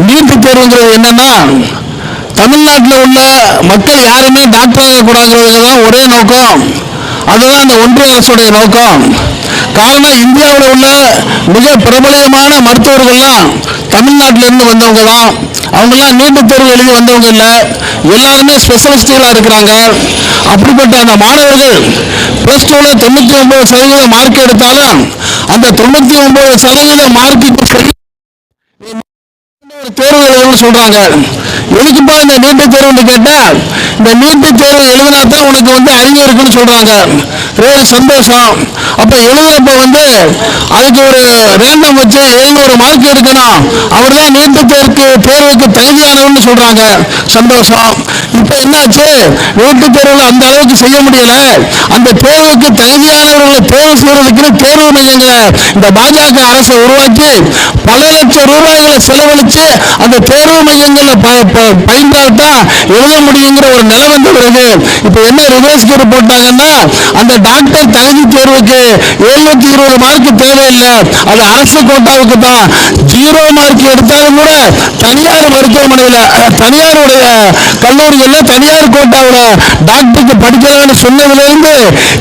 நீட்டு தேர்வுங்கிறது என்னன்னா, தமிழ்நாட்டில் உள்ள மக்கள் யாருமே டாக்டர் ஆகக்கூடாதுங்கிறது ஒரே நோக்கம். அதுதான் இந்த ஒன்றிய அரசுடைய நோக்கம். காரணம், இந்தியாவில் உள்ள மிக பிரபலியமான மருத்துவர்கள்லாம் தமிழ்நாட்டிலிருந்து வந்தவங்க தான். அவங்கெல்லாம் நீட்டு தேர்வு எழுதி வந்தவங்க இல்லை, எல்லாருமே ஸ்பெஷலிஸ்டுகளாக இருக்கிறாங்க. அப்படிப்பட்ட அந்த மாணவர்கள் பிளஸ் டூவில் 99% மார்க் எடுத்தாலும் அந்த 99% மார்க்குக்கு தேர்வு எழுதுன்னு சொல்றாங்க. எதுக்குப்பா இந்த நீட்டு தேர்வுன்னு கேட்டா, இந்த நீட்டு தேர்வு எழுதினா தான் உனக்கு அறிவு இருக்குன்னு சொல்றாங்க. சந்தோஷம். அப்ப எழுதுறப்ப அதுக்கு ஒரு ரேண்டம் வச்சு 700 மார்க் எடுக்கணும், அவர் தான் நீட்டு தேர்வுக்கு தகுதியானவர்னு சொல்றாங்க. சந்தோஷம். இப்ப என்னாச்சு, நீட்டு தேர்வுல அந்த அளவுக்கு செய்ய முடியல. அந்த தேர்வுக்கு தகுதியானவர்களை தேர்வு செய்வதற்கு தேர்வு மையங்களை இந்த பாஜக அரசை உருவாக்கி பல லட்சம் ரூபாய்களை செலவழிச்சு அந்த தேர்வு மையங்களை பயின்றால்தான் எழுத முடியுங்கிற ஒரு நிலை வந்த பிறகு இப்ப என்ன ரிவர்ஸ் கேர் போட்டாங்கன்னா, அந்த டாக்டர் தகுதி தேர்வுக்கு 720 மார்க் தேவையில்லை, அது அரசு கோட்டாவுக்கு தான். 0 மார்க் எடுத்தாலும் கூட தனியார் மருத்துவமனையில, தனியாருடைய கல்லூரிகளில், தனியார் கோட்டாவில் டாக்டருக்கு படிக்கலாம்னு சொன்னதிலிருந்து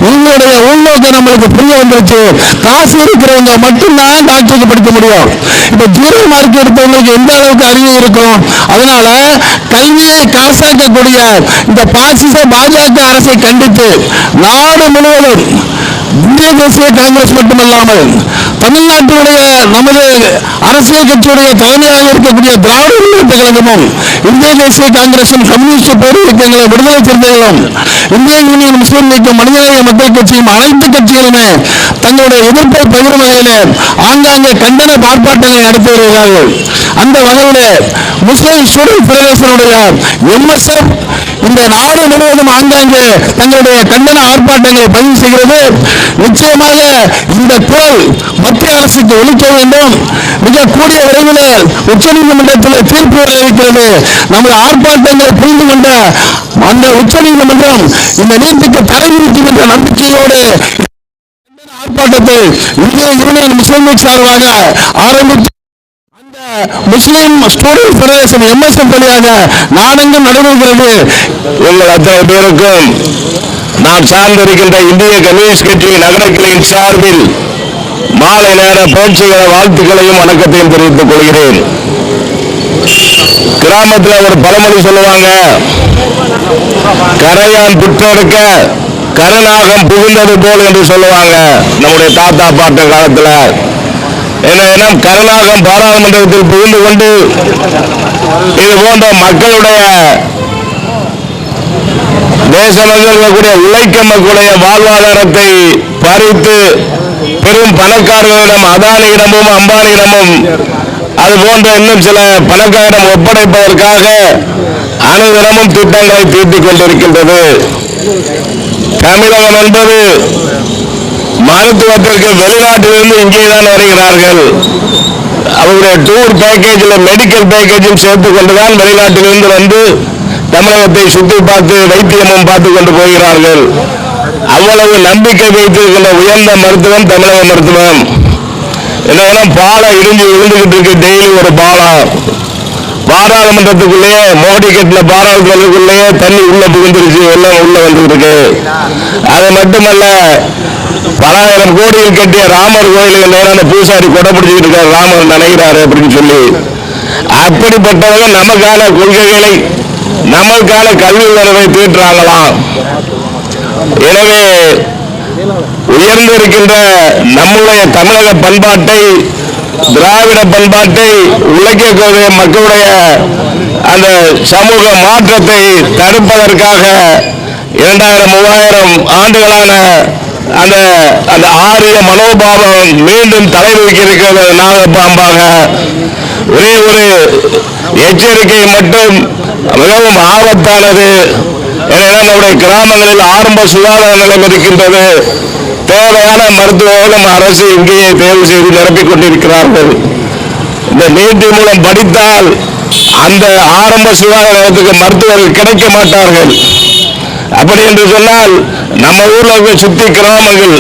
இவங்களுடைய உள்நோக்கம் நம்மளுக்கு புரிய வந்துருச்சு. காசு இருக்கிறவங்க மட்டும்தான் டாக்டருக்கு படிக்க முடியும். இப்ப 0 மார்க் எடுத்தவங்களுக்கு எந்த அளவுக்கு அறிவு இருக்கும்? அதனால கல்வியை காசாக்கக்கூடிய இந்த பாசிச பாஜக அரசை கண்டித்து நாடு முழுவதும் இந்திய தேசிய காங்கிரஸ் மட்டுமல்லாமல் தமிழ்நாட்டினுடைய நமது அரசியல் கட்சியுடைய தலைமையாக இருக்கக்கூடிய திராவிட முன்னேற்ற கழகமும், இந்திய தேசிய காங்கிரசும், கம்யூனிஸ்ட் பேரியக்கங்களை, விடுதலை சிறுத்தைகளும், இந்திய யூனியன் முஸ்லீம் லீக்கும், மனிதநேய மக்கள் கட்சியும் அனைத்து கட்சிகளுமே தங்களுடைய எதிர்ப்பை பகிரும் வகையில் ஆங்காங்கே கண்டன ஆர்ப்பாட்டங்களை நடத்தி வருகிறார்கள். அந்த வகையில் முஸ்லிம் ஸ்டூடெண்ட் பெடரேஷனுடைய MSF இந்த நாடு முழுவதும் ஆங்காங்கே தங்களுடைய கண்டன ஆர்ப்பாட்டங்களை பதிவு செய்கிறது. நிச்சயமாக இந்த குரல் மத்திய அரசுக்கு ஒலிக்க வேண்டும். மிக கூடிய விரைவில் உச்சநீதிமன்றத்தில் தீர்ப்பு அறிவிக்கிறது. நமது ஆர்ப்பாட்டங்களை புரிந்து கொண்ட அந்த உச்சநீதிமன்றம் இந்த நீட்டுக்கு தடை விதிக்கும் என்ற நம்பிக்கையோடு ஆர்ப்பாட்டத்தை இந்திய யூனியன் முஸ்லீம் லீக் சார்பாக ஆரம்பித்து முஸ்லிம் ஸ்டூடெண்ட் பெடரேஷன் MSF வழியாக நாடெங்கும் நடைபெறுகிறது. உங்கள் அத்தனை பேருக்கும் நாம் சார்ந்திருக்கின்ற இந்திய கம்யூனிஸ்ட் கட்சி நகர கிளையின் சார்பில் மாலை நேர புரட்சிகர வாழ்த்துக்களையும் வணக்கத்தையும் தெரிவித்துக் கொள்கிறேன். கிராமத்தில் ஒரு பழமொழி சொல்லுவாங்க, கரையான் புற்றெடுக்க கருநாகம் புகுந்தது போல் என்று சொல்லுவாங்க. நம்முடைய தாத்தா பாட்ட காலத்தில் என்ன கருநாகம் பாராளுமன்றத்தில் புகுந்து கொண்டு இது போன்ற மக்களுடைய தேசத்தில் இருக்கக்கூடிய உழைக்க மக்களுடைய வாழ்வாதாரத்தை பறித்து பெரும் பணக்காரர்களிடம், அதானியிடமும் அம்பானியிடமும் அது போன்ற இன்னும் சில பணக்காரிடம் ஒப்படைப்பதற்காக அனைவரமும் திட்டங்களை தீட்டிக் கொண்டிருக்கின்றது. தமிழகம் என்பது மருத்துவத்திற்கு வெளிநாட்டிலிருந்து இங்கேதான் வருகிறார்கள். அவருடைய டூர் பேக்கேஜில் மெடிக்கல் பேக்கேஜும் சேர்த்துக் கொண்டுதான் வெளிநாட்டிலிருந்து வந்து தமிழகத்தை சுற்றி பார்த்து வைத்தியமும் பார்த்து கொண்டு போகிறார்கள். அவ்வளவு நம்பிக்கை வைத்திருக்கின்ற உயர்ந்த மருத்துவம் தமிழக மருத்துவம். என்ன பாலம் இடிஞ்சு விழுந்துகிட்டு இருக்கு, டெய்லி ஒரு பாலம். பாராளுமன்றத்துக்குள்ளேயே மோடி கட்டின பாராளுமன்றத்துக்குள்ளேயே தண்ணி உள்ள புகுந்துருச்சு, எல்லாம் உள்ள வந்துட்டு இருக்கு. அது மட்டுமல்ல, பல ஆயிரம் கோடியில் கட்டிய ராமர் கோயிலுக்கு நேரான பூசாரி கொடை பிடிச்சிட்டு இருக்காரு, ராமர் நினைக்கிறாரு அப்படின்னு சொல்லி. அப்படிப்பட்டவங்க நமக்கான கொள்கைகளை, நமக்கான கல்வி உணர்வை தீட்டுறாங்களாம். எனவே உயர்ந்திருக்கின்ற நம்முடைய தமிழக பண்பாட்டை, திராவிட பண்பாட்டை, உழைக்கக்கூடிய மக்களுடைய அந்த சமூக மாற்றத்தை தடுப்பதற்காக 2000-3000 ஆண்டுகளான அந்த அந்த ஆரிய மனோபாவம் மீண்டும் தலைதூக்கி இருக்கிறது நாகப்பாம்பாக. ஒரே ஒரு எச்சரிக்கை மட்டும் மிகவும் ஆபத்தானது. நம்முடைய கிராமங்களில் ஆரம்ப சுகாதார நிலையம் இருக்கின்றது. தேவையான மருத்துவர்களும் அரசு இங்கேயே தேர்வு செய்து நிரப்பிக் கொண்டிருக்கிறார்கள். இந்த நீட்டி மூலம் படித்தால் அந்த ஆரம்ப சுகாதார நிலையத்துக்கு மருத்துவர்கள் கிடைக்க மாட்டார்கள். அப்படி என்று சொன்னால் நம்ம ஊர்ல சுத்தி கிராமங்கள்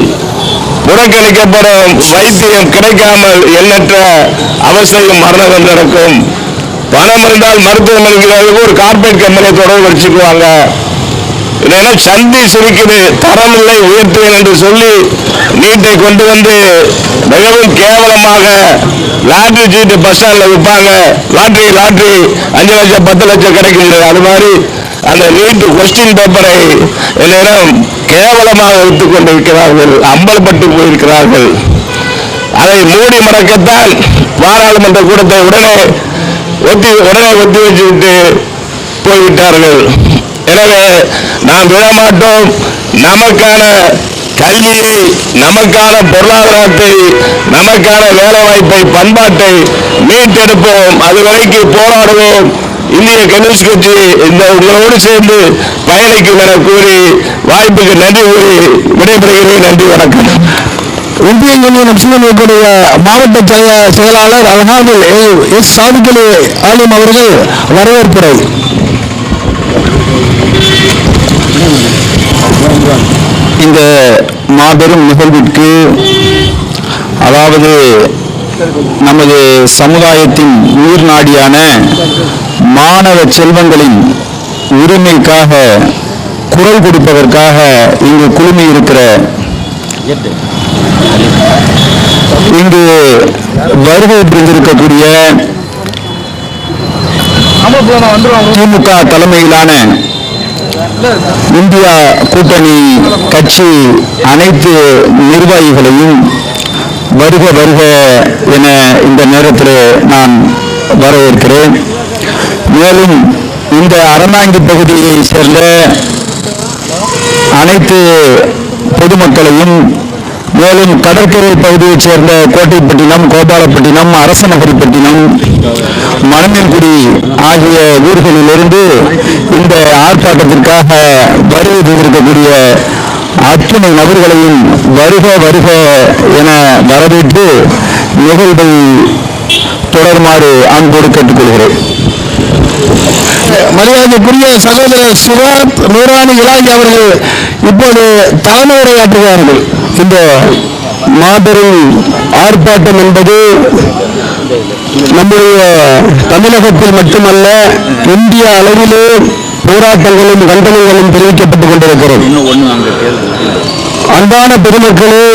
புறக்கணிக்கப்படும், வைத்தியம் கிடைக்காமல் எண்ணற்ற அவசரம் மரணம் நடக்கும். பணம் இருந்தால் மருத்துவமனைக்கு ஒரு கார்பரேட் கம்பெனியை தொடர்பு வச்சுக்குவாங்க. இல்லைன்னா சந்தி சிரிக்குது, தரம் இல்லை உயர்த்துவேன் என்று சொல்லி நீட்டை கொண்டு வந்து மிகவும் கேவலமாக லாட்டரி சீட்டு பஸ் ஸ்டாண்ட்ல விற்பாங்க. லாட்டரி 5 லட்சம் 10 லட்சம் கிடைக்கும். அது மாதிரி அந்த நீட் கொஸ்டின் பேப்பரை என்னிடம் கேவலமாக வைத்துக் கொண்டிருக்கிறார்கள், அம்பலப்பட்டு போயிருக்கிறார்கள். அதை மூடி மறக்கத்தான் பாராளுமன்ற கூட்டத்தை உடனே ஒத்தி வச்சுவிட்டு போய்விட்டார்கள். எனவே நாம் விடமாட்டோம். நமக்கான கல்வியை, நமக்கான பொருளாதாரத்தை, நமக்கான வேலை வாய்ப்பை, பண்பாட்டை மீட்டெடுப்போம். அதுவரைக்கு போராடுவோம். இந்திய கம்யூனிஸ்ட் கட்சி இந்த உங்களோடு சேர்ந்து பயணிக்கும் என கூறி வாய்ப்புக்கு நன்றி கூறி விடைபெறுகிறேன். நன்றி, வணக்கம். இந்திய யூனியன் முஸ்லிம் லீக்குடைய மாவட்ட செயலாளர் அல்ஹாமில் எஸ் சாதிக் ஆலிம் அவர்கள் வரவேற்புரை. இந்த மாபெரும் நிகழ்விற்கு, அதாவது நமது சமுதாயத்தின் உயிர் நாடியான மாணவ செல்வங்களின் உரிமைக்காக குரல் கொடுப்பதற்காக இங்கு குழுமி இருக்கிற, இங்கு வருகை புரிந்திருக்கக்கூடிய திமுக தலைமையிலான இந்தியா கூட்டணி கட்சி அனைத்து நிர்வாகிகளையும் வருக வருக என இந்த நேரத்தில் நான் வரவேற்கிறேன். மேலும் இந்த அறந்தாங்கி பகுதியை சேர்ந்த அனைத்து பொதுமக்களையும், மேலும் கடற்கரை பகுதியைச் சேர்ந்த கோட்டைப்பட்டினம், கோபாலப்பட்டினம், அரசநகரிப்பட்டினம், மணமேல்குடி ஆகிய ஊர்களிலிருந்து இந்த ஆர்ப்பாட்டத்திற்காக வருகை தந்திருக்கக்கூடிய அத்தனை நபர்களையும் வருக வருக என வரவேற்று நிகழ்வை தொடருமாறு அன்போடு கேட்டுக்கொள்கிறேன். மரியாதைக்குரிய சகோதரர் சிராத் நூரானி இலாஹி அவர்கள் இப்போது தலைமை உரையாற்றுகிறார்கள். இந்த மாபெரும் ஆர்ப்பாட்டம் என்பது நம்முடைய தமிழகத்தில் மட்டுமல்ல, இந்திய அளவிலே போராட்டங்களும் கண்டனங்களும் தெரிவிக்கப்பட்டுக் கொண்டிருக்கிறோம். அன்பான பெருமக்களே,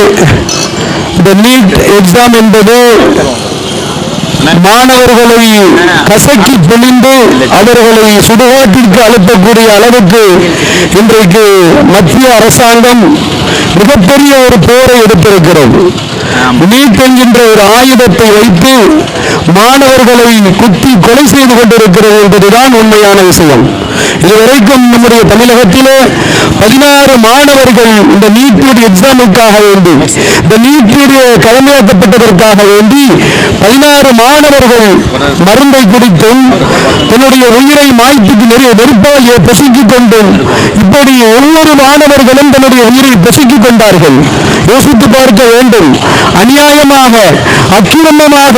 இந்த நீட் எக்ஸாம் என்பது மாணவர்களை கசக்கி பிழிந்து அவர்களை சுடுகாட்டிற்கு அழுத்தக்கூடிய அளவுக்கு இன்றைக்கு மத்திய அரசாங்கம் மிகப்பெரிய ஒரு போரை எடுத்திருக்கிறது. நீட் என்கின்ற ஒரு ஆயுதத்தை வைத்து மாணவர்களை குத்தி கொலை செய்து கொண்டிருக்கிறது என்பதுதான் உண்மையான விஷயம். இதுவரைக்கும் நம்முடைய தமிழகத்திலே 16 மாணவர்கள் இந்த நீட் எக்ஸாமுக்காக வேண்டி, இந்த நீட் கடமையாக்கப்பட்டதற்காக வேண்டி 16 மாணவர்கள் மருந்தை குடித்தும் தன்னுடைய உயிரை மாய்த்துக்கு நெருப்பால் பசிக்கிக் கொண்டும், இப்படி ஒவ்வொரு மாணவர்களும் தன்னுடைய உயிரை பசிக்கிக் கொண்டார்கள். யோசித்து பார்க்க வேண்டும். அநியாயமாக, அக்கிரமமாக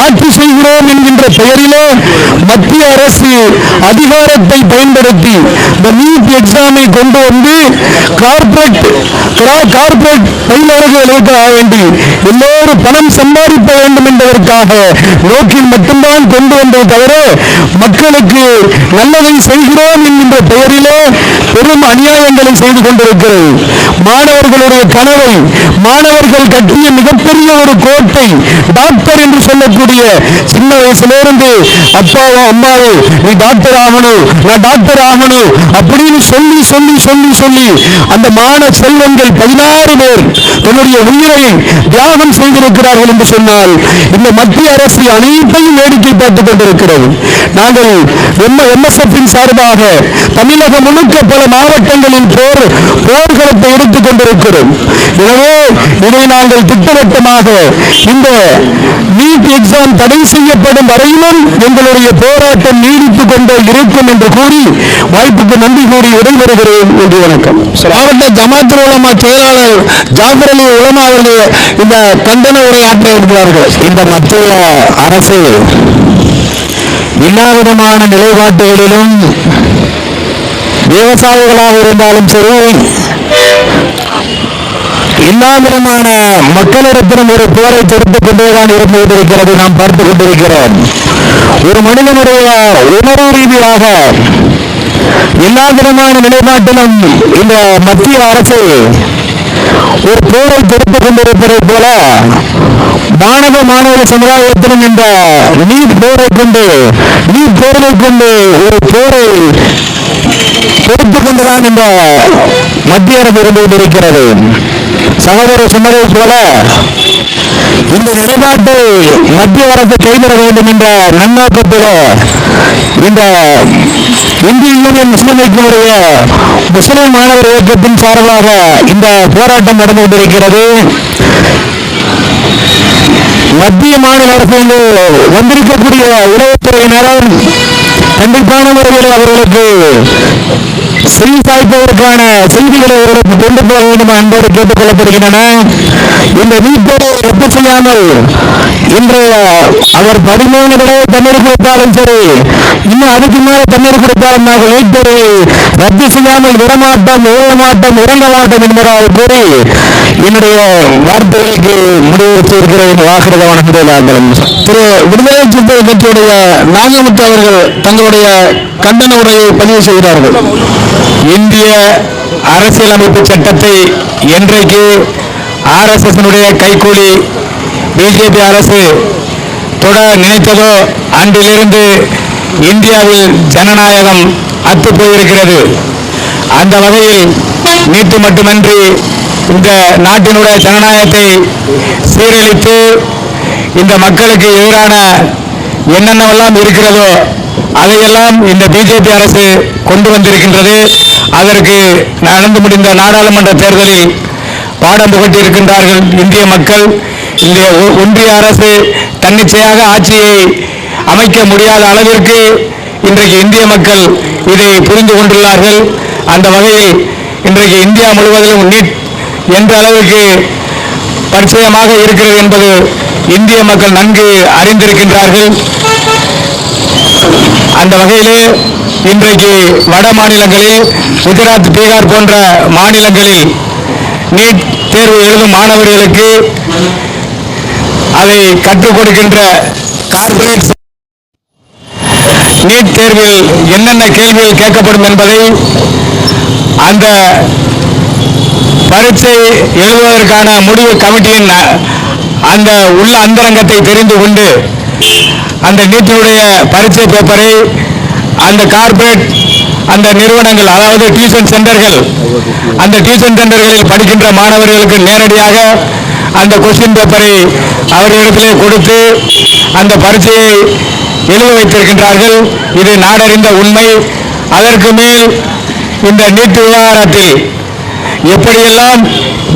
ஆட்சி செய்கிறோம் என்கின்ற பெயரிலே மத்திய அரசு அதிகாரத்தை பயன்படுத்தி இந்த நீட் எக்ஸாமை கொண்டு வந்து கார்பரேட் பயிலவர்களுக்காக வேண்டி எல்லோரும் பணம் சம்பாதிக்க வேண்டும் என்பதற்காக நோக்கில் மட்டும்தான் கொண்டு வந்ததை தவிர மக்களுக்கு நல்லதை செய்கிறோம் என்கின்ற பெயரிலே பெரும் அநியாயங்களை செய்து கொண்டிருக்கிறது. மாணவர்களுடைய கனவை, மாணவர்கள் கட்டிய மிகப்பெரிய ஒரு கோட்டை, டாக்டர் என்று சொல்லக்கூடிய, சின்ன வயசிலிருந்து அப்பாவோ அம்மாவோ நீ டாக்டர் ஆகணும், நான் டாக்டர் ஆகணும் அப்படின்னு சொல்லி சொல்லி சொல்லி சொல்லி அந்த மாணவ செல்வங்கள் 16 பேர் தன்னுடைய உயிரை தியாகம் செய்திருக்கிறார்கள் என்று சொன்னால் இந்த மத்திய அரசு அனைத்தையும் வேடிக்கை பார்த்துக் கொண்டிருக்கிறது. நாங்கள் MSF சார்பாக தமிழகம் முழுக்க பல மாவட்டங்களில் போர்க்களத்தை எடுத்துக் கொண்டிருக்கிறோம். எனவே இதை நாங்கள் திட்டவட்டமாக இந்த நீட் எக்ஸாம் தடை செய்யப்படும் வரையிலும் எங்களுடைய போராட்டம் நீடித்துக் கொண்டே இருக்கும் என்று கூறி வாய்ப்புக்கு நன்றி கூறி விடைபெறுகிறேன். நன்றி, வணக்கம். மாவட்ட ஜமாத் உலமா செயலாளர் ஜாஃபர் அலி உலமா அவர்கள் இந்த கண்டன உரையாற்ற இருக்கிறார்கள். இந்த மத்திய அரசு எல்லாவிதமான நிலைப்பாட்டுகளிலும் விவசாயிகளாக இருந்தாலும் சரி, எல்லா விதமான மக்களிடத்திலும் ஒரு போரை தொடுத்துக் கொண்டேதான் இருந்து கொண்டிருக்கிறது. நாம் பார்த்துக் கொண்டிருக்கிறோம். ஒரு மனிதனுடைய உணர்வு ரீதியாக எல்லா விதமான நிலைப்பாட்டிலும் இந்த மத்திய அரசு ஒரு போரை தொடுத்துக் கொண்டிருப்பதை போல மாணவ சமுதாயத்திலும் இந்த நீட் போரை கொண்டு ஒரு போரை தொடுத்துக் கொண்டுதான் இந்த மத்திய அரசு இருந்து கொண்டிருக்கிறது. சகோதரர் சொன்னதை போல இந்த நிலைப்பாட்டை மத்திய அரசு கைவிட வேண்டும் என்ற நன்னோக்கத்தில் இந்த இந்திய யூனியன் முஸ்லிம் லீக்கினுடைய முஸ்லிம் மாணவர் இயக்கத்தின் சார்பாக இந்த போராட்டம் நடந்து கொண்டிருக்கிறது. மத்திய மாநில அரசு வந்திருக்கக்கூடிய உளவுத்துறையினர் கண்டிப்பான முறையில் அவர்களுக்கு செவிசாய்ப்பதற்கான செய்திகளை அவர்களுக்கு கொண்டு போக வேண்டும் என்பது கேட்டுக் கொள்ளப்படுகின்றன. இந்த நீட்டை ரத்து செய்யாமல் இன்றைய அவர் 13 தடவை தண்ணீர் கொடுத்தாலும் சரி, இன்னும் அதுக்கு மேல தண்ணீர் கொடுத்தாலும் நாங்கள் நீட்டை ரத்து செய்யாமல் விடமாட்டோம், இறங்க மாட்டோம் என்பதாக கூறி என்னுடைய வார்த்தைகளுக்கு முடிவு வச்சிருக்கிறேன். வாக்குறுதியான திரு விடுதலை சிறுத்தைகள் கட்சியுடைய நாகமுத்து அவர்கள் தங்களுடைய கண்டன உரையை பதிவு செய்கிறார்கள். இந்திய அரசியலமைப்பு சட்டத்தை என்றைக்கு RSS கைக்கூலி பிஜேபி அரசு தொட நினைத்ததோ அன்றிலிருந்து இந்தியாவில் ஜனநாயகம் அத்து போயிருக்கிறது. அந்த வகையில் நீட்டு மட்டுமன்றி இந்த நாட்டினுடைய ஜனநாயகத்தை சீரழித்து இந்த மக்களுக்கு எதிரான என்னென்னவெல்லாம் இருக்கிறதோ அதையெல்லாம் இந்த பிஜேபி அரசு கொண்டு வந்திருக்கின்றது. அதற்கு நடந்து முடிந்த நாடாளுமன்ற தேர்தலில் பாடம் புகட்டியிருக்கின்றார்கள் இந்திய மக்கள். இந்த ஒன்றிய அரசு தன்னிச்சையாக ஆட்சியை அமைக்க முடியாத அளவிற்கு இன்றைக்கு இந்திய மக்கள் இதை புரிந்து கொண்டுள்ளார்கள். அந்த வகையில் இன்றைக்கு இந்தியா முழுவதிலும் நீட் என்ற அளவுக்கு பரிச்சயமாக இருக்கிறது என்பது இந்திய மக்கள் நன்கு அறிந்திருக்கின்றார்கள். அந்த வகையிலே இன்றைக்கு வட மாநிலங்களில் குஜராத், பீகார் போன்ற மாநிலங்களில் நீட் தேர்வு எழுதும் மாணவர்களுக்கு அதை கற்றுக் கொடுக்கின்ற கார்ப்பரேட் நீட் தேர்வில் என்னென்ன கேள்விகள் கேட்கப்படும் என்பதை அந்த பரீட்சை எழுதுவதற்கான முடிவு கமிட்டியின் அந்த உள்ள அந்தரங்கத்தை தெரிந்து கொண்டு அந்த நீட்டினுடைய பரீட்சை பேப்பரை அந்த கார்ப்பரேட் அந்த நிறுவனங்கள், அதாவது டியூஷன் சென்டர்கள், அந்த டியூஷன் சென்டர்களில் படிக்கின்ற மாணவர்களுக்கு நேரடியாக அந்த கொஸ்டின் பேப்பரை அவர்களிடத்திலே கொடுத்து அந்த பரீட்சையை எழுத வைத்திருக்கின்றார்கள். இது நாடறிந்த உண்மை. அதற்கு மேல் இந்த நீட் விவகாரத்தில் எப்படியெல்லாம்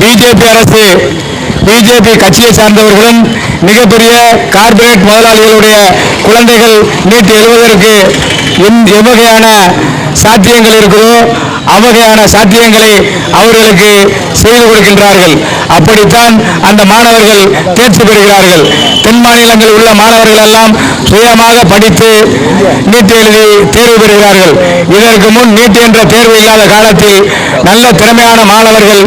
பிஜேபி அரசு, பிஜேபி கட்சியை சார்ந்தவர்களும் மிகப்பெரிய கார்ப்பரேட் முதலாளிகளுடைய குழந்தைகள் நீட் எழுவதற்கு எவ்வகையான சாத்தியங்கள் இருக்குதோ அவ்வகையான சாத்தியங்களை அவர்களுக்கு செய்து கொடுக்கின்றார்கள். அப்படித்தான் அந்த மாணவர்கள் தேர்ச்சி பெறுகிறார்கள். தென் மாநிலங்களில் உள்ள மாணவர்கள் எல்லாம் சுயமாக படித்து நீட் எழுதி தேர்வு பெறுகிறார்கள். இதற்கு முன் நீட் என்ற தேர்வு இல்லாத காலத்தில் நல்ல திறமையான மாணவர்கள்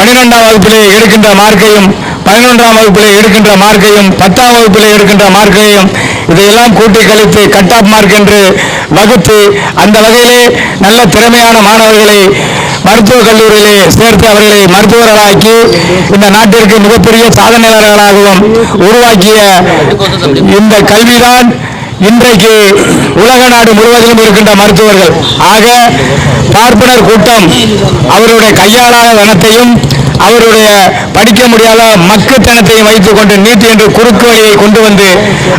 12ஆம் வகுப்பிலே எடுக்கின்ற மார்க்கையும் 11ஆம் வகுப்பிலே எடுக்கின்ற மார்க்கையும் 10ஆம் வகுப்பிலே எடுக்கின்ற மார்க்கையும் இதையெல்லாம் கூட்டி கழித்து கட் ஆஃப் மார்க் என்று வகுத்து அந்த வகையிலே நல்ல திறமையான மாணவர்களை மருத்துவக் கல்லூரியிலே சேர்த்து அவர்களை மருத்துவர்களாக்கி இந்த நாட்டிற்கு மிகப்பெரிய சாதனையாளர்களாகவும் உருவாக்கிய இந்த கல்விதான் இன்றைக்கு உலக நாடு முழுவதிலும் இருக்கின்ற மருத்துவர்கள். ஆக பார்ப்பனர் கூட்டம் அவருடைய கையாளாத தனத்தையும் அவருடைய படிக்க முடியாத மக்குத்தனத்தையும் வைத்துக் கொண்டு நீட் என்று குறுக்கு வழியை கொண்டு வந்து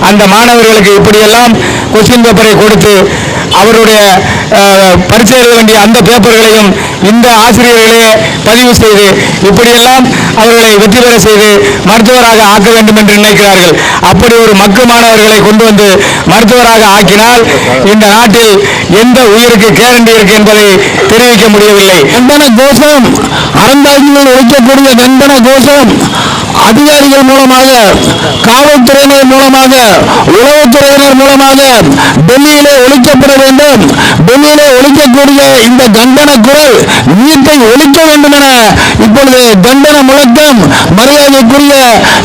அந்த மாணவர்களுக்கு இப்படியெல்லாம் கொஸ்டின் பேப்பரை கொடுத்து அவருடைய பரீட்சை எழுத வேண்டிய அந்த பேப்பர்களையும் இந்த ஆசிரியர்களே பதிவு செய்து இப்படியெல்லாம் அவர்களை வெற்றி பெற செய்து மருத்துவராக ஆக்க வேண்டும் என்று நினைக்கிறார்கள். அப்படி ஒரு மக்கு மாணவர்களை கொண்டு வந்து மருத்துவராக ஆக்கினால் இந்த நாட்டில் எந்த உயிருக்கு கேரண்டி இருக்கு என்பதை தெரிவிக்க முடியவில்லை. வெண்பன கோஷம், அறந்தாங்கிகள் வைக்கக்கூடிய வெண்பன கோஷம் அதிகாரிகள் மூலமாக, காவல்துறையினர் மூலமாக, உளவுத்துறையினர் மூலமாக டெல்லியிலே ஒழிக்கப்பட வேண்டும். டெல்லியிலே ஒழிக்கக்கூடிய இந்த கண்டன குரல் நீட்டை ஒழிக்க வேண்டும் என இப்பொழுது கண்டன முழக்கம் மரியாதைக்குரிய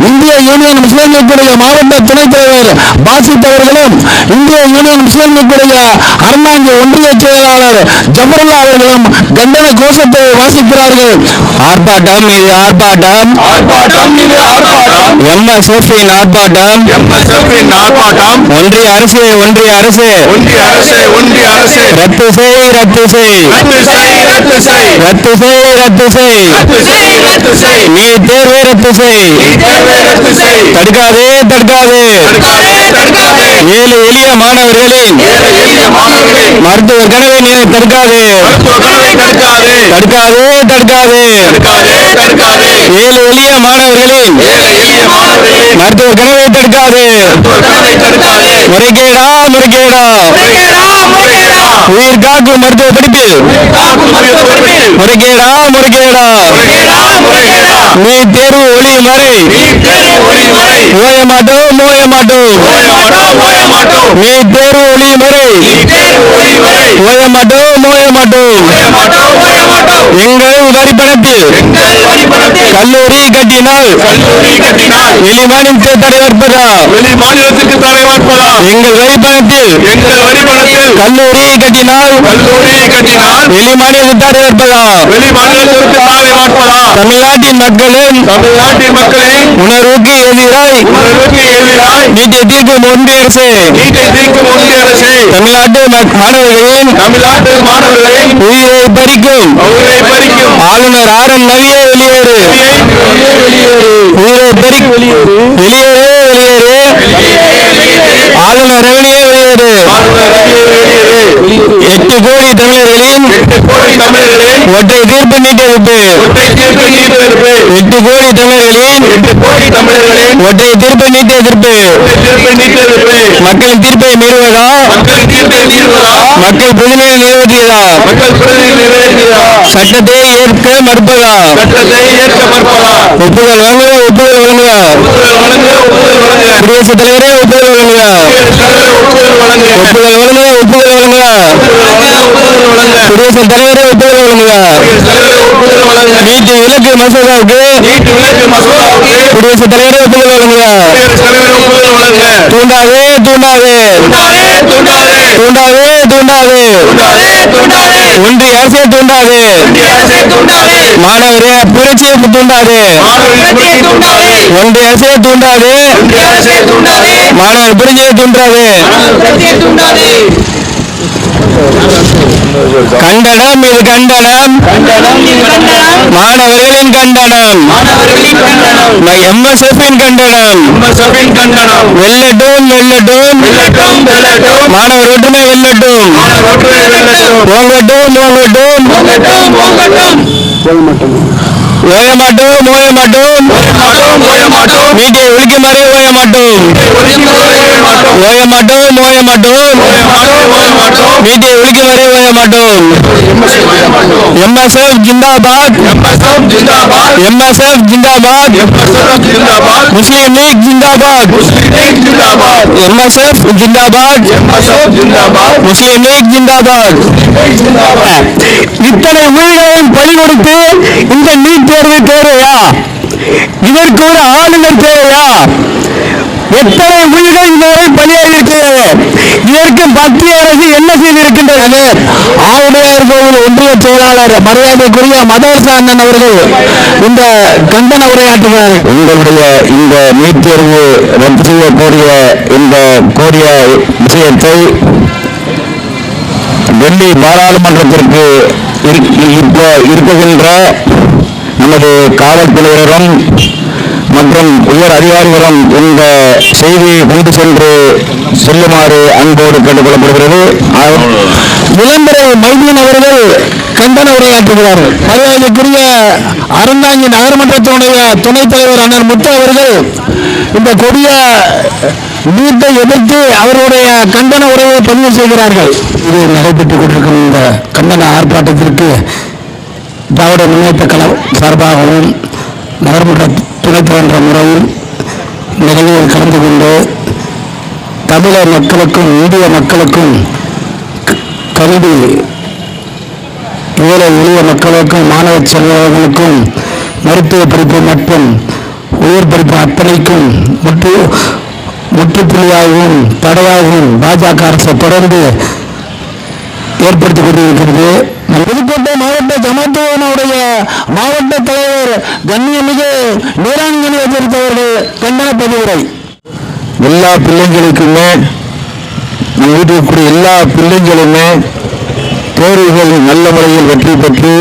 இந்திய யூனியன் முஸ்லீம் லீக்குடைய மாவட்ட துணைத் தலைவர் பாசித் அவர்களும் இந்திய யூனியன் முஸ்லீம் லீக்குடைய அறந்தாங்கி ஒன்றிய செயலாளர் ஜபருல்லா அவர்களும் கண்டன கோஷத்தை வாசிக்கிறார்கள். ஆர்ப்பாட்டம் இது ஆர்ப்பாட்டம், எம்எஸ்எஃப்பின் ஆர்ப்பாட்டம், ஒன்றிய அரசு ரத்து செய், நீட் தேர்வை ரத்து செய், தடுக்காதே, ஏழை எளிய மாணவர்களின் மருத்துவ கனவை தடுக்காதே, ஏழை எளிய மாணவர்களின் மருத்துவ கனவை தடுக்காதே, முறைகேடா, உயிர் காக்கும் மருத்துவ படிப்பில் முறைகேடா, நீட் தேர்வு ஒழியும் வரை ஓய மாட்டோம், நீட் தேர்வு ஒழியும் வரை ஓய மாட்டோம். எங்கள் வரி பணத்தில் கல்லூரி கட்டினால் வெளிமாநிலத்துக்கு தலைவர்ப்பதா, எங்கள் வரி பணத்தில் கல்லூரி கட்டினால் வெளிமாநிலத்துக்கு தலைவர்ப்பதா, தமிழ்நாட்டின் மக்களின் உணர்வுக்கு எதிராய் நீட்டை தீர்க்கும் ஒன்றிய அரசு தமிழ்நாட்டு மாணவர்களின் உயிரை பறிக்கும் ஆளுநர் ஆர்.என். ரவியே வெளியேறு, உயிரை பறிக்கும் வெளியேறு, ஆளுநர் ரவியே வெளியேறு. 8 கோடி தமிழர்களின் ஒற்றை தீர்ப்பு நீட்டிருப்பு, 8 கோடி தமிழர்களின் ஒற்றை தீர்ப்பு நீட்டிருப்பு மக்களின் தீர்ப்பை மீறுவதா, மக்கள் பிரதிநிதி நிறைவேற்றியதா, சட்டத்தை ஏற்க மறுப்பதா, ஒப்புதல் வழங்குக, குடியரசுத் தலைவரே ஒப்புதல் வழங்குக, குடியரசுத் தலைவரே ஒப்புதல் வழங்குக. நீட்டு விலக்கு மசோதாவுக்கு குடியரசுத் தலைவரே ஒப்புதல் வழங்குக. தூண்டாதே, ஒன்றிய அரசை தூண்டாதே, மாணவரே புரட்சியை தூண்டாதே, ஒன்றிய அரசை தூண்டாதே, மாணவர் புரட்சியை தூண்டாதே. கண்டனம், இது கண்டனம், மாணவர்களின் கண்டனம், எம்எஸ்எஃப்பின் கண்டனம், வெல்லட்டும், மாணவர் ஒற்றுமை வெல்லட்டும், ஓய மாட்டோம், நீட்டை ஒழிக்குமாறே ஓய மாட்டோம், நீட்டை ஒழிக்குமாறே ஓய மாட்டோம். எம்எஸ்எஃப் ஜிந்தாபாத், முஸ்லிம் லீக் ஜிந்தாபாத், எம்எஸ்எஃப் ஜிந்தாபாத், முஸ்லிம் லீக் ஜிந்தாபாத். இத்தனை உயிரையும் பலி கொடுத்து இந்த நீட் தேர்வு தேவையா? இதற்கு ஒரு ஆளுநர் தேவையா? எத்தனை உயிர்கள் இதுவரை பலியாகியிருக்கிறது? இதற்கு மத்திய அரசு என்ன செய்திருக்கின்றது? ஆவுடையார் கோவில் ஒன்றிய செயலாளர் மரியாதைக்குரிய மதரசா அண்ணன் அவர்கள் இந்த கண்டன உரையாற்றுகிறார். உங்களுடைய இந்த நீட் தேர்வு ரத்து செய்யக்கூடிய இந்த கோரிய விஷயத்தை டெல்லி பாராளுமன்றத்திற்கு இப்போ இருக்குகின்ற நமது காவல்துறையினரும் மற்றும் உயர் அதிகாரிகளும் இந்த செய்தியை கொண்டு சென்று செல்லுமாறு அன்போடு கேட்டுக்கொள்ளப்படுகிறது. விளம்பரை மைதீன் அவர்கள் கண்டன உரையாற்றுகிறார்கள். மரியாதைக்குரிய அறந்தாங்கி நகர்மன்றத்தினுடைய துணைத் தலைவர் அண்ணன் முத்து அவர்கள் இந்த கொடிய நீட்டை எதிர்த்து அவருடைய கண்டன உரையை பதிவு செய்கிறார்கள். இது நடைபெற்றுக் கொண்டிருக்கும் இந்த கண்டன ஆர்ப்பாட்டத்திற்கு திராவிட முன்னேற்ற கழகம் சார்பாகவும் நகர்மன்ற துணைத் தலைவர் முறையில் நிகழ்வில் கலந்து கொண்டு தமிழர் மக்களுக்கும் இந்திய மக்களுக்கும் கல்வி ஏழை எளிய மக்களுக்கும் மாணவ செல்வங்களுக்கும் மருத்துவ படிப்பு மற்றும் உயர் படிப்பு அத்தனைக்கும் முற்றுப்புள்ளியாகவும் தடையாகவும் பாஜக அரசு தொடர்ந்து ஏற்படுத்திக் கொண்டிருக்கிறது. புதுக்கோட்டை மாவட்ட ஜமாத்துடைய மாவட்ட தலைவர் கண்ணியமிகு நீராங்கனி அவர்கள் கண்டன பதிவுரை. எல்லா பிள்ளைங்களுக்குமே நம்ம வீட்டில் இருக்கக்கூடிய எல்லா பிள்ளைங்களுமே தேர்வுகள் நல்ல முறையில் வெற்றி பெற்று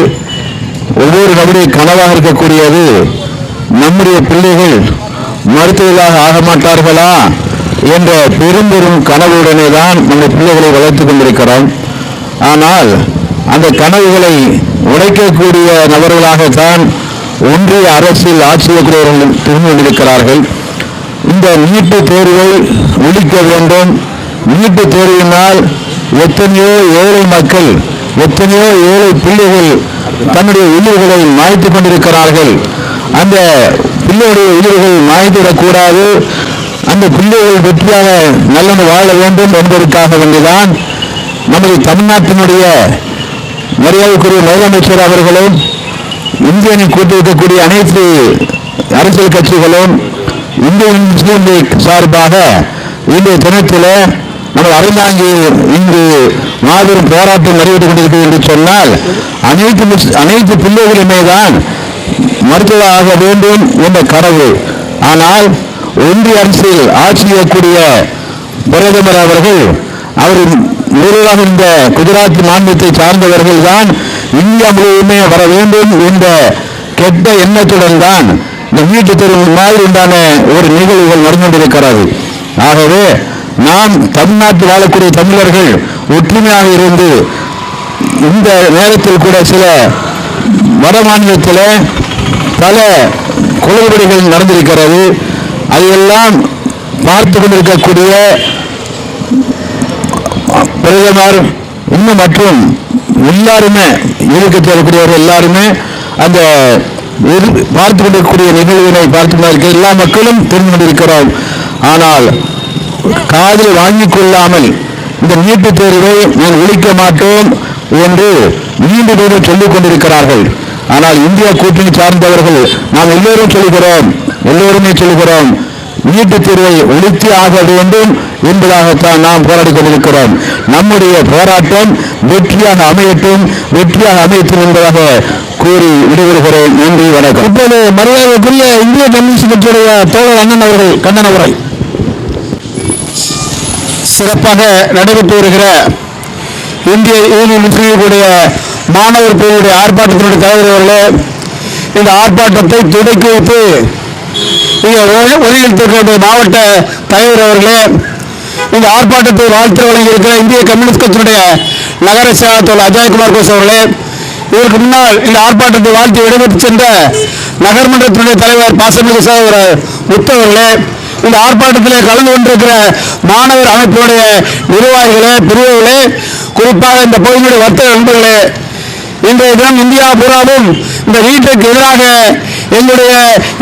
ஒவ்வொரு நபருடைய கனவாக இருக்கக்கூடியது நம்முடைய பிள்ளைகள் மருத்துவர்களாக ஆக மாட்டார்களா என்ற பெரும் கனவுடனே தான் நம்முடைய பிள்ளைகளை வளர்த்துக் கொண்டிருக்கிறோம். ஆனால் அந்த கனவுகளை உடைக்கக்கூடிய நபர்களாகத்தான் ஒன்றிய அரசில் ஆட்சி செய்யக்கூடியவர்கள் திரிந்து கொண்டிருக்கிறார்கள். இந்த நீட்டு தேர்வை ஒழிக்க வேண்டும். நீட்டு தேர்வினால் எத்தனையோ ஏழை மக்கள், எத்தனையோ ஏழை பிள்ளைகள் தன்னுடைய உயிர்களை மாய்த்துக் கொண்டிருக்கிறார்கள். அந்த பிள்ளைகளுடைய உயிர்கள் மாய்ந்துவிடக்கூடாது, அந்த பிள்ளைகள் வெற்றியாக நல்லது வாழ வேண்டும் என்பதற்காக வேண்டிதான் நமது தமிழ்நாட்டினுடைய மரியாதைக்குரிய முதலமைச்சர் அவர்களும் இந்தியனை கூட்டியிருக்கக்கூடிய அனைத்து அரசியல் கட்சிகளும் இந்திய முஸ்லீம் லீக் சார்பாக இன்றைய தினத்தில் நம்ம அறந்தாங்கி இங்கு மாபெரும் போராட்டம் நடைபெற்றுக் கொண்டிருக்கிறது என்று சொன்னால் அனைத்து பிள்ளைகளுமே தான் மருத்துவர் ஆக வேண்டும் என்ற கனவு. ஆனால் ஒன்றிய அரசில் ஆட்சி செய்யக்கூடிய பிரதமர் அவர்கள் முதலாக இந்த குஜராத் மாநிலத்தை சார்ந்தவர்கள் தான் இந்தியா முழுவதுமே வர வேண்டும் என்ற கெட்ட எண்ணத்துடன் தான் இந்த நீட்டு தேர்வு மாதிரி உண்டான ஒரு நிகழ்வுகள் நடந்து கொண்டிருக்கிறது. ஆகவே நாம் தமிழ்நாட்டில் வாழக்கூடிய தமிழர்கள் ஒற்றுமையாக இருந்து இந்த நேரத்தில் கூட சில வட மாநிலத்தில் பல குளறுபடிகள் நடந்திருக்கிறது. அதையெல்லாம் பார்த்து கொண்டிருக்கக்கூடிய பிரதமர் இன்னும் மற்றும் எல்லாருமே எதிர்க்கட்சியில் இருக்கக்கூடியவர்கள் எல்லாருமே அந்த பார்த்து கொண்டிருக்கக்கூடிய நிகழ்வினை பார்த்து எல்லா மக்களும் தெரிந்து கொண்டிருக்கிறோம். ஆனால் காதில் வாங்கிக் கொள்ளாமல் இந்த நீட்டுத் தேர்வை நான் ஒழிக்க மாட்டோம் என்று மீண்டும் சொல்லிக் கொண்டிருக்கிறார்கள். ஆனால் இந்தியா கூட்டணி சார்ந்தவர்கள் நாம் எல்லோருமே சொல்கிறோம் நீட்டுத் தேர்வை ஒழித்து ஆக வேண்டும் என்பதாகத்தான் நாம் போராடி கொண்டிருக்கிறோம். நம்முடைய போராட்டம் வெற்றியாக அமையட்டும் என்பதாக கூறி விடுவிடுகிறேன். நன்றி, வணக்கம். இப்போது மரியாதைக்குரிய இந்திய கம்யூனிஸ்ட் கட்சியுடைய தோழர் அண்ணன் அவர்கள் கண்டன உரை. சிறப்பாக நடைபெற்று வருகிற இந்திய யூனியன் முஸ்லீம் லீக்குடைய மாணவர் பேருடைய ஆர்ப்பாட்டத்தினுடைய தலைவர் அவர்களே, இந்த ஆர்ப்பாட்டத்தை துவக்கி வைத்து ஒருங்கிணைத்திருக்கிற மாவட்ட தலைவர் அவர்களே, இந்த ஆர்ப்பாட்டத்தை வாழ்த்து வழங்கியிருக்கிற இந்திய கம்யூனிஸ்ட் கட்சியினுடைய நகர செயலாளர் அஜய்குமார் கோஷ் அவர்களே, இதற்கு முன்னால் இந்த ஆர்ப்பாட்டத்தை வாழ்த்து விடைபெற்று சென்ற நகர்மன்றத்தினுடைய தலைவர் பாசமிகு சகோதரர் முத்தவர்களே, இந்த ஆர்ப்பாட்டத்திலே கலந்து கொண்டிருக்கிற மாணவர் அமைப்பினுடைய நிர்வாகிகளே, பிரிவுகளே, குறிப்பாக இந்த பகுதியுடைய வர்த்தக நண்பர்களே, இன்றைய தினம் இந்தியா பூராவும் இந்த நீட்டுக்கு எதிராக எங்களுடைய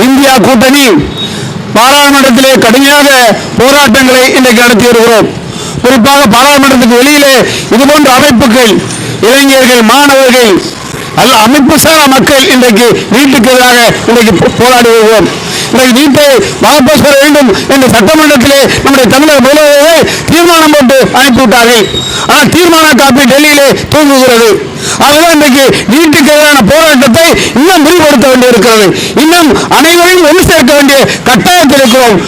இந்தியா கூட்டணி பாராளுமன்றத்திலே கடுமையாக போராட்டங்களை இன்றைக்கு நடத்தி வருகிறோம். குறிப்பாக பாராளுமன்றத்துக்கு வெளியிலே இதுபோன்ற அமைப்புகள், இளைஞர்கள், மாணவர்கள், அமைப்பு சாரா மக்கள் இன்றைக்கு நீட்டுக்கு எதிராக இன்றைக்கு போராடி வருகிறோம். இன்றைக்கு நீட்டை வாபஸ் பெற வேண்டும் என்று சட்டமன்றத்திலே நம்முடைய தமிழக முதல்வர்கள் தீர்மானம் போட்டு அனுப்பிவிட்டார்கள். ஆனால் தீர்மான காப்பி டெல்லியிலே தூங்குகிறது. அதுதான் இன்றைக்கு நீட்டுக்கு எதிரான போராட்டத்தை இன்னும் விரிவுபடுத்த வேண்டியிருக்கிறது. இன்னும் அனைவரையும் ஒன்று சேர்க்க வேண்டிய கட்டாயத்தில் இருக்கிறோம்.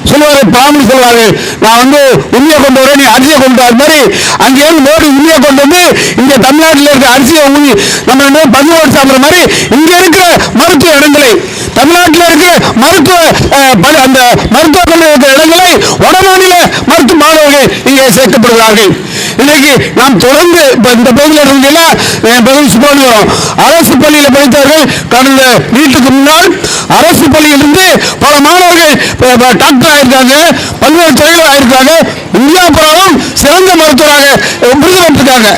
சொல்லுவாரு பாம்பு சொல்வார்கள், நான் உண்மையை கொண்டு வரேன், நீ அரிசியை கொண்டு வர மாதிரி அங்கே மோடி உண்மையை கொண்டு வந்து இங்க தமிழ்நாட்டில் இருக்க அரிசியை ஊனி நம்ம 11 சாப்பிட்ற மாதிரி இங்க இருக்கிற மருத்துவ இடங்களை, தமிழ்நாட்டில் இருக்கிற அந்த மருத்துவ கல்லூரி இருக்கிற இடங்களை வட மாநில மருத்துவ மாணவர்கள் இங்கே சேர்க்கப்படுகிறார்கள். இன்னைக்கு நாம் தொடர்ந்து இந்த பகுதியில் இருந்தீங்கன்னா அரசு பள்ளியில் படித்தவர்கள் கடந்த வீட்டுக்கு முன்னால் அரசு பள்ளியிலிருந்து பல மாணவர்கள் டாக்டர் ஆயிருக்காங்க, பல்வேறு துறைகள் ஆயிருக்காங்க, இந்தியா பூராவும் சிறந்த மருத்துவராக விருது பெற்றிருக்காங்க.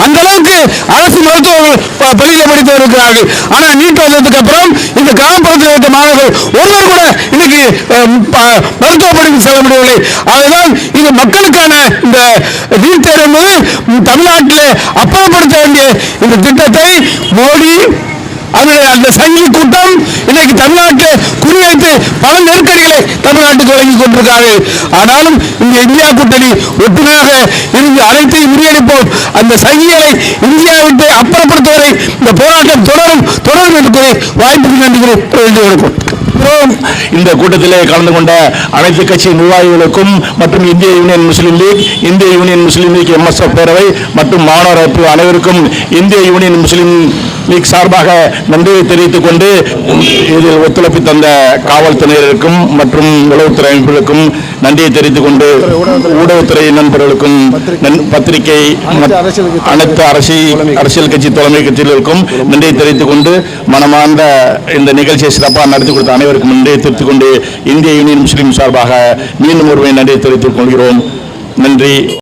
அந்த அளவுக்கு அரசு மருத்துவர்கள் பள்ளியில் படித்து இருக்கிறார்கள். ஆனால் நீட் வந்ததுக்கு அப்புறம் இந்த கிராமப்புறத்தில் இருக்க மாணவர்கள் ஒருவர் கூட இன்னைக்கு மருத்துவ படிப்பு செல்ல முடியவில்லை. அதனால் இது மக்களுக்கான இந்த நீட் தேர்வு என்பது தமிழ்நாட்டில் அப்புறப்படுத்த வேண்டிய இந்த திட்டத்தை மோடி அந்த சங்கி கூட்டம் இன்னைக்கு தமிழ்நாட்டில் குறிவைத்து பல நெருக்கடிகளை தமிழ்நாட்டுக்கு வழங்கி கொண்டிருக்கிறார்கள். ஆனாலும் இந்த இந்தியா கூட்டணி ஒட்டுமையாக இருந்து அனைத்தையும் முறியடிப்போம். அந்த சங்கிகளை இந்தியா விட்டு அப்புறப்படுத்துவதை இந்த போராட்டம் தொடரும் என்று கூறி வாய்ப்புக்கு நன்றி வேண்டியிருக்கும். இந்த கூட்டத்திலே கலந்து கொண்ட அனைத்து கட்சி நிர்வாகிகளுக்கும் மற்றும் இந்திய யூனியன் முஸ்லீம் லீக், இந்திய யூனியன் முஸ்லீம் லீக் MSF பேரவை மற்றும் மாணவர் அமைப்பு அனைவருக்கும் இந்திய யூனியன் முஸ்லீம் லீக் சார்பாக நன்றியை தெரிவித்துக் கொண்டு இதில் ஒத்துழைப்பு தந்த காவல்துறையினருக்கும் மற்றும் உளவுத்துறை அமைப்புகளுக்கும் நன்றியை தெரிவித்துக் கொண்டு ஊடகத்துறை நண்பர்களுக்கும் பத்திரிகை அனைத்து அரசியல் கட்சி தலைமை கட்சிகளுக்கும் நன்றியை தெரிவித்துக் கொண்டு மனமார்ந்த இந்த நிகழ்ச்சியை சிறப்பாக நடத்தி கொடுத்த அனைவருக்கும் நன்றியை தெரிவித்துக் கொண்டு இந்திய யூனியன் முஸ்லீம் சார்பாக மீண்டும் ஒருமை நன்றியை தெரிவித்துக் கொள்கிறோம். நன்றி.